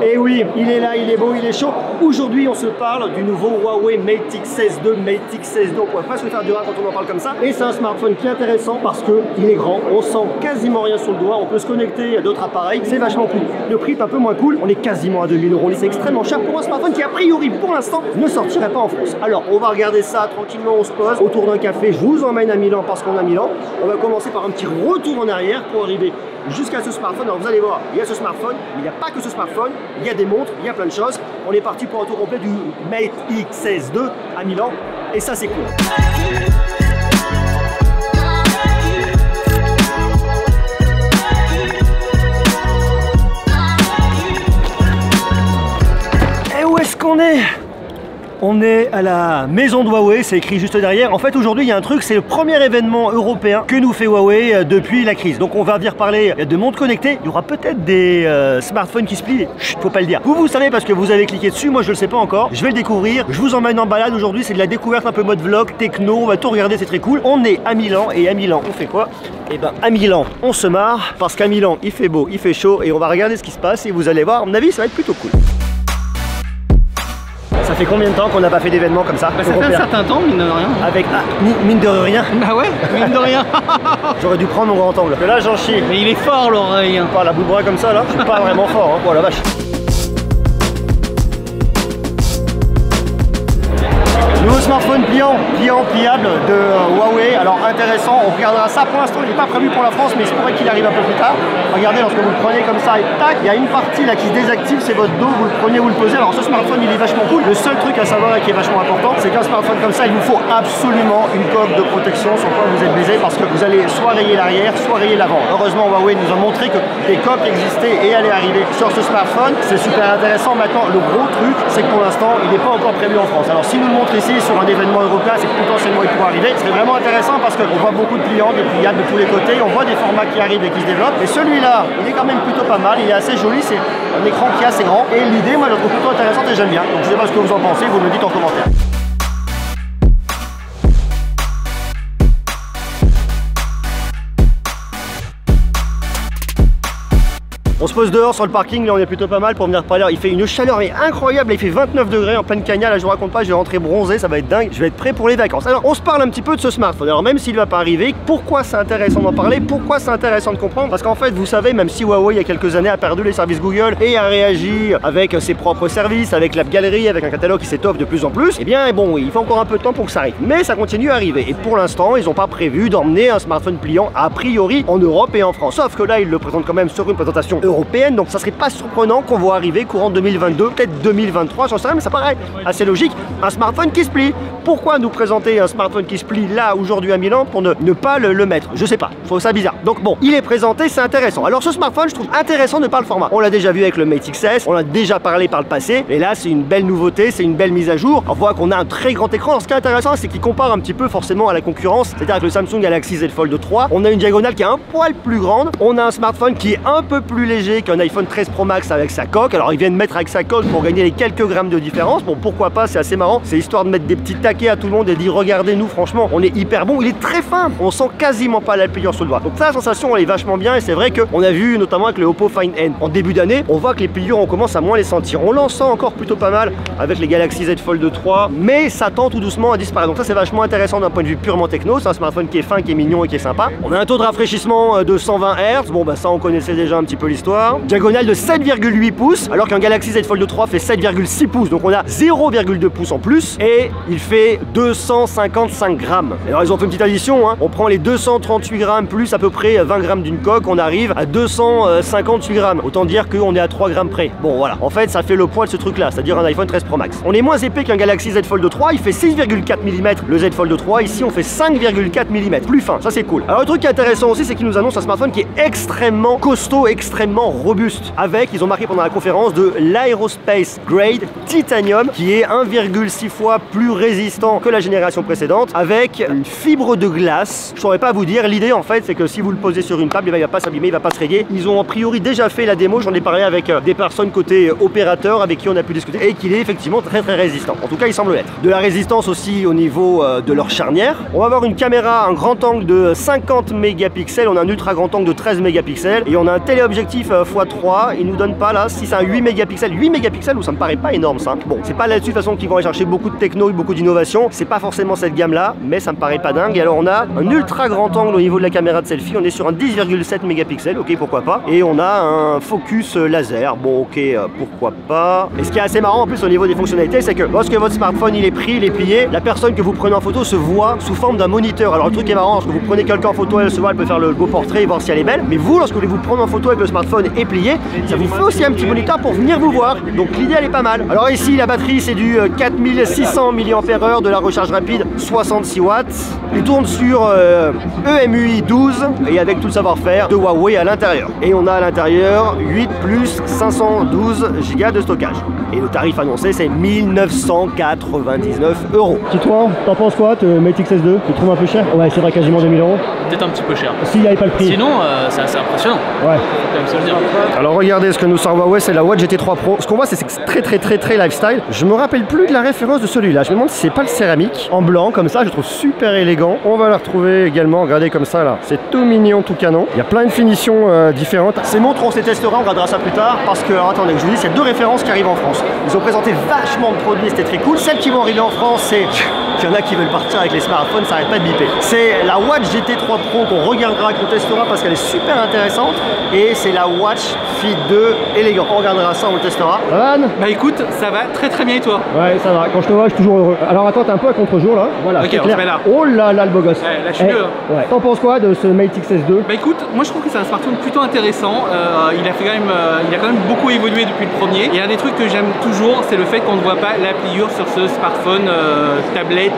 Et oui, il est là, il est beau, il est chaud. Aujourd'hui, on se parle du nouveau Huawei Mate X2, Mate X2. On pourrait presque faire du rap quand on en parle comme ça. Et c'est un smartphone qui est intéressant parce qu'il est grand, on sent quasiment rien sur le doigt, on peut se connecter à d'autres appareils, c'est vachement cool. Le prix est un peu moins cool, on est quasiment à 2000 €, c'est extrêmement cher pour un smartphone qui a priori pour l'instant ne sortirait pas en France. Alors on va regarder ça tranquillement, on se pose autour d'un café, je vous emmène à Milan parce qu'on est à Milan. On va commencer par un petit retour en arrière pour arriver jusqu'à ce smartphone. Alors vous allez voir, il y a ce smartphone, mais il n'y a pas que ce smartphone, il y a des montres, il y a plein de choses. On est parti pour un tour complet du Mate X2 à Milan et ça c'est cool. Et où est-ce qu'on est ? On est à la maison de Huawei, c'est écrit juste derrière. En fait, aujourd'hui, il y a un truc, c'est le premier événement européen que nous fait Huawei depuis la crise. Donc, on va venir parler de montres connectées. Il y aura peut-être des smartphones qui se plient. Chut, faut pas le dire. Vous savez parce que vous avez cliqué dessus. Moi, je le sais pas encore. Je vais le découvrir. Je vous emmène en balade aujourd'hui. C'est de la découverte un peu mode vlog, techno. On va tout regarder, c'est très cool. On est à Milan et à Milan, on fait quoi? Eh ben, à Milan, on se marre parce qu'à Milan, il fait beau, il fait chaud et on va regarder ce qui se passe et vous allez voir. À mon avis, ça va être plutôt cool. Ça fait combien de temps qu'on n'a pas fait d'événement comme ça? Ça fait un certain temps, mine de rien. Avec mine de rien. Bah ouais, mine de rien. J'aurais dû prendre mon grand angle. Que là j'en chie. Mais il est fort l'oreille. Par la bout de bras comme ça là, je suis pas vraiment fort, hein. Oh la vache. Nouveau smartphone pliable de Huawei. Alors intéressant, on regardera ça. Pour l'instant, il n'est pas prévu pour la France, mais il se pourrait qu'il arrive un peu plus tard. Regardez, lorsque vous le prenez comme ça et tac, il y a une partie là qui se désactive, c'est votre dos, vous le prenez, vous le posez. Alors ce smartphone, il est vachement cool. Le seul truc à savoir et qui est vachement important, c'est qu'un smartphone comme ça, il vous faut absolument une coque de protection sur quoi vous êtes baisé parce que vous allez soit rayer l'arrière, soit rayer l'avant. Heureusement, Huawei nous a montré que des coques existaient et allaient arriver sur ce smartphone. C'est super intéressant. Maintenant, le gros truc, c'est que pour l'instant, il n'est pas encore prévu en France. Alors si nous le montre ici sur un événement européen, c'est que potentiellement il pourrait arriver. C'est vraiment intéressant parce qu'on voit beaucoup de clients, des pliables de tous les côtés, on voit des formats qui arrivent et qui se développent. Et celui-là, il est quand même plutôt pas mal, il est assez joli, c'est un écran qui est assez grand. Et l'idée, moi je la trouve plutôt intéressante et j'aime bien. Donc je sais pas ce que vous en pensez, vous me le dites en commentaire. On se pose dehors sur le parking, là on est plutôt pas mal pour venir parler. Il fait une chaleur incroyable, il fait 29 degrés en pleine cagna, là je vous raconte pas, je vais rentrer bronzé, ça va être dingue, je vais être prêt pour les vacances. Alors on se parle un petit peu de ce smartphone, alors même s'il va pas arriver, pourquoi c'est intéressant d'en parler, pourquoi c'est intéressant de comprendre? Parce qu'en fait vous savez, même si Huawei il y a quelques années a perdu les services Google et a réagi avec ses propres services, avec l'app galerie, avec un catalogue qui s'étoffe de plus en plus, et bien bon, il faut encore un peu de temps pour que ça arrive. Mais ça continue à arriver et pour l'instant ils n'ont pas prévu d'emmener un smartphone pliant a priori en Europe et en France. Sauf que là ils le présentent quand même sur une présentation européenne, donc ça serait pas surprenant qu'on voit arriver courant 2022, peut-être 2023, j'en sais rien, mais ça paraît assez logique, un smartphone qui se plie. Pourquoi nous présenter un smartphone qui se plie là aujourd'hui à Milan pour ne pas le mettre? Je sais pas, je trouve ça bizarre. Donc bon, il est présenté, c'est intéressant. Alors ce smartphone, je trouve intéressant de par le format. On l'a déjà vu avec le Mate XS, on a déjà parlé par le passé, et là c'est une belle nouveauté, c'est une belle mise à jour. On voit qu'on a un très grand écran. Alors ce qui est intéressant, c'est qu'il compare un petit peu forcément à la concurrence, c'est-à-dire avec le Samsung Galaxy Z Fold 3, on a une diagonale qui est un poil plus grande, on a un smartphone qui est un peu plus léger qu'un iPhone 13 Pro Max avec sa coque. Alors ils viennent mettre avec sa coque pour gagner les quelques grammes de différence. Bon, pourquoi pas, c'est assez marrant. C'est histoire de mettre des petits taquets à tout le monde et de dire regardez nous, franchement on est hyper bon. Il est très fin, on sent quasiment pas la pliure sur le doigt. Donc ça, la sensation elle est vachement bien et c'est vrai qu'on a vu notamment avec le Oppo Find N en début d'année, on voit que les pliures on commence à moins les sentir. On l'en sent encore plutôt pas mal avec les Galaxy Z Fold 3, mais ça tend tout doucement à disparaître. Donc ça c'est vachement intéressant d'un point de vue purement techno. C'est un smartphone qui est fin, qui est mignon et qui est sympa. On a un taux de rafraîchissement de 120 Hz. Bon bah ça on connaissait déjà un petit peu l'histoire. Diagonale de 7,8 pouces alors qu'un Galaxy Z Fold 3 fait 7,6 pouces, donc on a 0,2 pouces en plus et il fait 255 grammes. Alors ils ont fait une petite addition, hein. On prend les 238 grammes plus à peu près 20 grammes d'une coque, on arrive à 258 grammes. Autant dire qu'on est à 3 grammes près. Bon voilà, en fait ça fait le poids de ce truc là, c'est-à-dire un iPhone 13 Pro Max. On est moins épais qu'un Galaxy Z Fold 3, il fait 6,4 mm le Z Fold 3, ici on fait 5,4 mm, plus fin, ça c'est cool. Alors le truc qui est intéressant aussi, c'est qu'ils nous annoncent un smartphone qui est extrêmement costaud, extrêmement robuste, avec, ils ont marqué pendant la conférence, de l'Aerospace Grade Titanium qui est 1,6 fois plus résistant que la génération précédente avec une fibre de glace. Je saurais pas vous dire, l'idée en fait c'est que si vous le posez sur une table, il va pas s'abîmer, il va pas se rayer. Ils ont a priori déjà fait la démo, j'en ai parlé avec des personnes côté opérateur avec qui on a pu discuter et qu'il est effectivement très résistant. En tout cas il semble l'être. De la résistance aussi au niveau de leur charnière. On va avoir une caméra, un grand angle de 50 mégapixels, on a un ultra grand angle de 13 mégapixels et on a un téléobjectif objectif x3, il nous donne pas là, si c'est un 8 mégapixels, 8 mégapixels où ça me paraît pas énorme ça. Bon, c'est pas là-dessus de toute façon qu'ils vont aller chercher beaucoup de techno, beaucoup d'innovation, c'est pas forcément cette gamme là, mais ça me paraît pas dingue. Et alors on a un ultra grand angle au niveau de la caméra de selfie, on est sur un 10,7 mégapixels, ok pourquoi pas, et on a un focus laser, bon ok pourquoi pas. Et ce qui est assez marrant en plus au niveau des fonctionnalités, c'est que lorsque votre smartphone il est pris, il est plié, la personne que vous prenez en photo se voit sous forme d'un moniteur. Alors le truc est marrant, lorsque vous prenez quelqu'un en photo, elle se voit, elle peut faire le beau portrait et voir si elle est belle, mais vous lorsque vous voulez vous prendre en photo avec le smartphone et plié, ça vous fait aussi un petit moniteur pour venir vous voir, donc l'idée elle est pas mal. Alors ici la batterie c'est du 4600 mAh, de la recharge rapide 66 watts, il tourne sur EMUI 12 et avec tout le savoir-faire de Huawei à l'intérieur. Et on a à l'intérieur 8 plus 512 Go de stockage. Et le tarif annoncé c'est 1999 €. Titouan, t'en penses quoi, Mate XS2? Tu trouves un peu cher? Ouais, c'est vrai, quasiment 2000 €. Peut-être un petit peu cher. S'il n'y avait pas le prix. Sinon, c'est assez impressionnant. Ouais. Faut quand même se le dire. Alors regardez ce que nous sort Huawei, c'est la Watch GT3 Pro. Ce qu'on voit, c'est que c'est très lifestyle. Je me rappelle plus de la référence de celui-là. Je me demande si c'est pas le céramique en blanc comme ça. Je trouve super élégant. On va la retrouver également. Regardez comme ça là. C'est tout mignon, tout canon. Il y a plein de finitions différentes. Ces montres, on se les testera. On regardera ça plus tard parce que alors, attendez, je vous dis, il y a deux références qui arrivent en France. Ils ont présenté vachement de produits. C'était très cool. Celles qui vont arriver en France, c'est qu'il y en a qui veulent partir avec les smartphones, ça arrête pas de biper. C'est la Watch GT3 Pro qu'on regardera, qu'on testera parce qu'elle est super intéressante. Et c'est la Watch Fit 2 élégant. On regardera ça, on le testera. Van? Bah écoute, ça va très bien et toi? Ouais, ça va. Quand je te vois, je suis toujours heureux. Alors attends, t'es un peu à contre-jour là. Voilà. Ok, on se met là. Oh là là, le beau gosse. Ouais, là je suis mieux. Ouais. T'en penses quoi de ce Mate XS2? Bah écoute, moi je trouve que c'est un smartphone plutôt intéressant. Il a quand même beaucoup évolué depuis le premier. Et un des trucs que j'aime toujours, c'est le fait qu'on ne voit pas la pliure sur ce smartphone tablette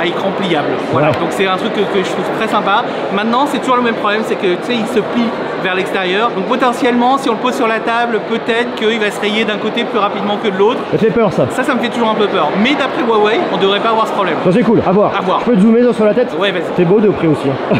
à écran pliable. Voilà. Ouais. Donc c'est un truc que je trouve très sympa. Maintenant, c'est toujours le même problème, c'est que tu sais, il se plie vers l'extérieur. Donc potentiellement, si on le pose sur la table, peut-être qu'il va se rayer d'un côté plus rapidement que de l'autre. Ça fait peur ça. Ça me fait toujours un peu peur. Mais d'après Huawei, on devrait pas avoir ce problème. Ça c'est cool, à voir. À voir. Je peux te zoomer sur la tête? Ouais, vas-y. C'est beau de près aussi. Hein.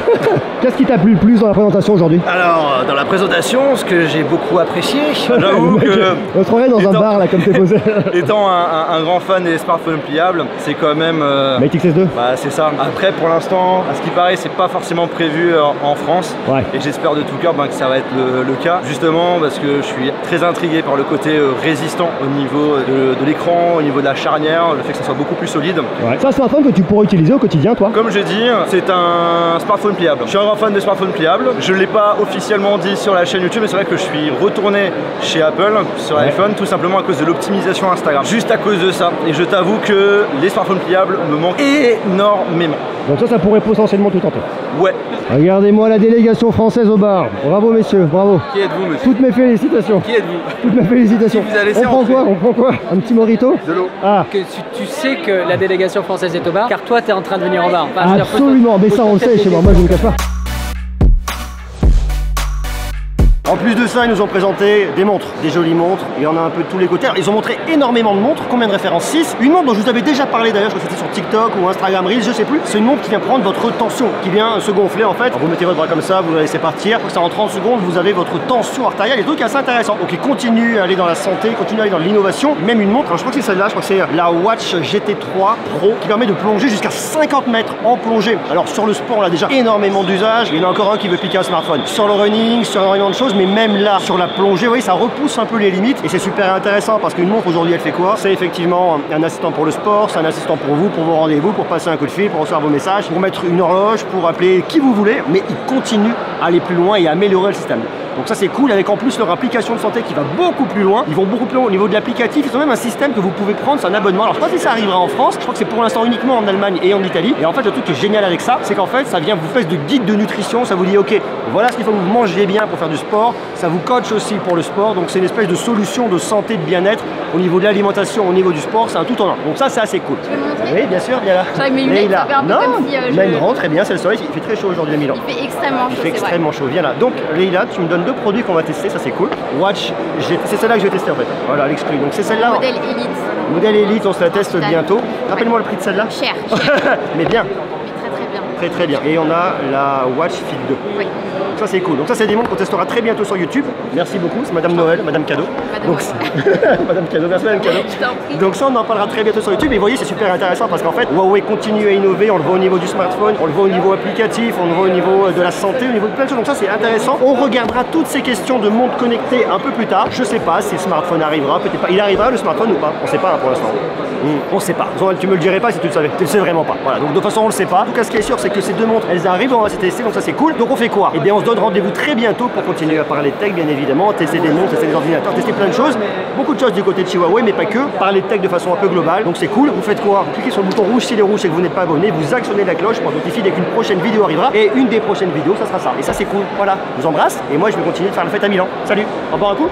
Qu'est-ce qui t'a plu le plus dans la présentation aujourd'hui? Alors, dans la présentation, ce que j'ai beaucoup apprécié, j'avoue que... On se croirait dans un bar là comme t'es posé. Étant un grand fan des smartphones pliables, c'est quand même... Mate XS2? Bah c'est ça. Après pour l'instant, à ce qui paraît, c'est pas forcément prévu en France. Ouais. Et j'espère de tout cœur que ça va être le cas. Justement parce que je suis très intrigué par le côté résistant au niveau de l'écran, au niveau de la charnière, le fait que ça soit beaucoup plus solide. Ouais. C'est un smartphone que tu pourrais utiliser au quotidien toi? Comme je dis, c'est un smartphone pliable. Je suis un grand fan des smartphones pliables. Je ne l'ai pas officiellement dit sur la chaîne YouTube, mais c'est vrai que je suis retourné chez Apple sur iPhone tout simplement à cause de l'optimisation Instagram. Juste à cause de ça. Et je t'avoue que les smartphones pliables me manquent énormément. Donc ça pourrait potentiellement tout tenter. Ouais. Regardez-moi la délégation française au bar. Bravo messieurs, bravo. Qui êtes-vous monsieur? Toutes mes félicitations. Qui êtes-vous? Toutes mes félicitations. Qui vous a laissé on prend entrer? quoi? On prend quoi? Un petit mojito? De l'eau. Ah. Que tu sais que la délégation française est au bar, car toi tu es en train de venir au bar. Enfin, je veux dire, Absolument, mais ça on le sait chez moi, moi je ne cache pas. En plus de ça, ils nous ont présenté des montres, des jolies montres. Il y en a un peu de tous les côtés. Alors, ils ont montré énormément de montres. Combien de références? 6. Une montre dont je vous avais déjà parlé d'ailleurs, je crois que c'était sur TikTok ou Instagram Reels, je sais plus. C'est une montre qui vient prendre votre tension, qui vient se gonfler en fait. Alors, vous mettez votre bras comme ça, vous la laissez partir. Ça en 30 secondes, vous avez votre tension artérielle. Et des trucs assez intéressants. Donc, ils continuent à aller dans la santé, continuent à aller dans l'innovation. Même une montre, alors, je crois que c'est celle-là, je crois que c'est la Watch GT3 Pro qui permet de plonger jusqu'à 50 mètres en plongée. Alors, sur le sport, on a déjà énormément d'usages. Il y en a encore un qui veut piquer un smartphone. Sur le running, sur énormément de choses, mais même là, sur la plongée, vous voyez, ça repousse un peu les limites et c'est super intéressant parce qu'une montre aujourd'hui elle fait quoi? C'est effectivement un assistant pour le sport, c'est un assistant pour vous, pour vos rendez-vous, pour passer un coup de fil, pour recevoir vos messages, pour mettre une horloge, pour appeler qui vous voulez, mais il continue à aller plus loin et à améliorer le système. Donc ça c'est cool, avec en plus leur application de santé qui va beaucoup plus loin. Ils vont beaucoup plus loin au niveau de l'applicatif. Ils ont même un système que vous pouvez prendre, c'est un abonnement. Alors je sais pas si ça arrivera en France, je crois que c'est pour l'instant uniquement en Allemagne et en Italie. Et en fait le truc qui est génial avec ça, c'est qu'en fait ça vient vous faire de guide de nutrition. Ça vous dit ok, voilà ce qu'il faut que vous mangez bien pour faire du sport. Ça vous coach aussi pour le sport. Donc c'est une espèce de solution de santé, de bien-être au niveau de l'alimentation, au niveau du sport. C'est un tout en un. Donc ça c'est assez cool. Tu veux me montrer? Oui bien sûr, viens là. J'avais mes lunettes, ça fait un peu comme si Leïla, rentre, très bien, c'est le soleil. Il fait très chaud aujourd'hui à Milan. Il fait extrêmement chaud, Il fait extrêmement chaud. Viens là. Donc Leïla, tu me donnes deux produits qu'on va tester. Ça c'est cool. Watch, c'est celle-là que je vais tester en fait. Voilà l'exclu. Donc c'est celle-là. Modèle Elite. Modèle Elite, on se la teste bientôt. Rappelle-moi le prix de celle-là. Cher. Mais bien. Mais très très bien. très très bien. Et on a la Watch Fit 2. Oui. Ça c'est cool. Donc ça c'est des montres qu'on testera très bientôt sur YouTube. Merci beaucoup, c'est Madame Noël, Madame Cadeau. Donc, Madame Cadeau, merci Madame Cadeau. Je t'en prie. Donc ça on en parlera très bientôt sur YouTube. Et vous voyez c'est super intéressant parce qu'en fait Huawei continue à innover, on le voit au niveau du smartphone, on le voit au niveau applicatif, on le voit au niveau de la santé, au niveau de plein de choses. Donc ça c'est intéressant. On regardera toutes ces questions de montres connectées un peu plus tard. Je sais pas si le smartphone arrivera, peut-être pas. Il arrivera le smartphone ou pas? On sait pas hein, pour l'instant. On sait pas. Tu me le dirais pas si tu le savais. Tu le sais vraiment pas. Voilà. Donc de toute façon on le sait pas. En tout cas ce qui est sûr c'est que ces deux montres elles arrivent, on va se tester donc ça c'est cool. Donc on fait quoi? Eh bien on se donne rendez-vous très bientôt pour continuer à parler tech bien évidemment, tester des montres, tester des ordinateurs, tester plein de choses. Beaucoup de choses du côté de chez Huawei mais pas que. Parler tech de façon un peu globale. Donc c'est cool. Vous faites quoi? Vous cliquez sur le bouton rouge s'il est rouge et que vous n'êtes pas abonné, vous actionnez la cloche pour notifier dès qu'une prochaine vidéo arrivera. Et une des prochaines vidéos ça sera ça. Et ça c'est cool. Voilà. Je vous embrasse et moi je vais continuer de faire la fête à Milan. Salut. Au revoir un coup.